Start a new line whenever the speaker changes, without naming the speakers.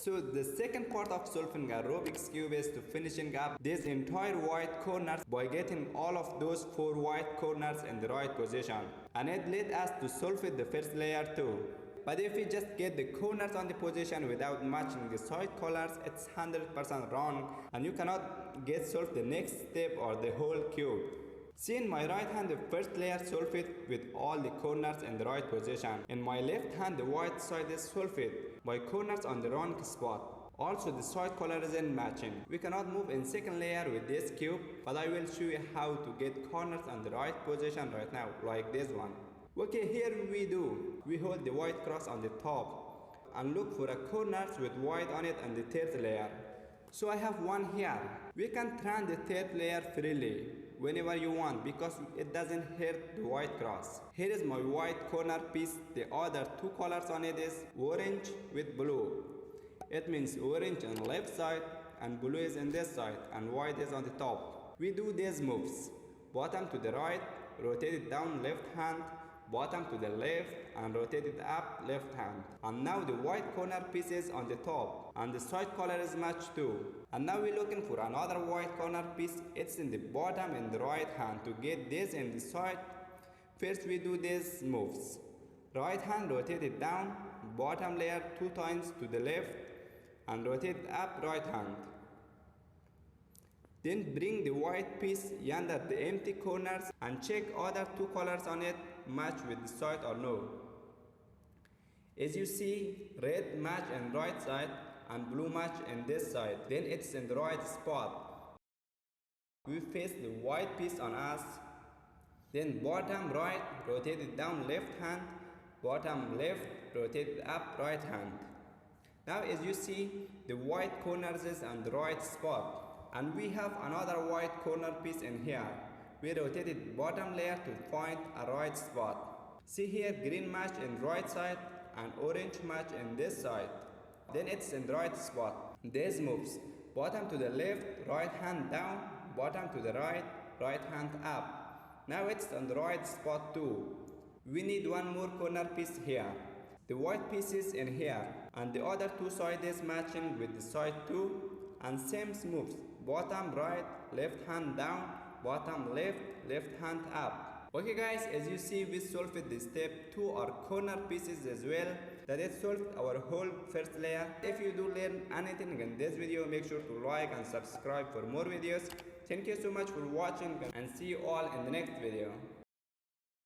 So the second part of solving a Rubik's Cube is to finishing up these entire white corners by getting all of those 4 white corners in the right position. And it led us to solve the first layer too. But if we just get the corners on the position without matching the side colors, it's 100% wrong and you cannot get solved the next step or the whole cube. See, in my right hand, the first layer solved it with all the corners in the right position. In my left hand, the white side is solved by corners on the wrong spot. Also, the side color isn't matching. We cannot move in second layer with this cube, but I will show you how to get corners on the right position right now, like this one. Okay, here we do. We hold the white cross on the top and look for a corners with white on it on the third layer. So I have one here. We can turn the third layer freely whenever you want because it doesn't hurt the white cross. Here is my white corner piece. The other 2 colors on it is orange with blue. It means orange on the left side and blue is on this side and white is on the top. We do these moves. Bottom to the right, rotate it down left hand, bottom to the left and rotate it up left hand. And now the white corner piece is on the top and the side color is matched too. And now we're looking for another white corner piece. It's in the bottom in the right hand. To get this in the side, first we do these moves. Right hand, rotate it down, bottom layer 2 times to the left and rotate it up right hand. Then bring the white piece under the empty corners and check other 2 colors on it match with the side or no. As you see, red match in right side and blue match in this side. Then it's in the right spot. We face the white piece on us. Then bottom right, rotate it down left hand. Bottom left, rotate it up right hand. Now as you see, the white corners is on the right spot. And we have another white corner piece in here. We rotated bottom layer to find a right spot. See here, green match in right side and orange match in this side. Then it's in the right spot. These moves, bottom to the left, right hand down, bottom to the right, right hand up. Now it's on the right spot too. We need one more corner piece here. The white piece is in here and the other 2 sides is matching with the side 2 and same moves, bottom right, left hand down, bottom left, left hand up. Okay guys, as you see, we solved the step 2 or corner pieces as well. That is solved our whole first layer. If you do learn anything in this video, make sure to like and subscribe for more videos. Thank you so much for watching and see you all in the next video.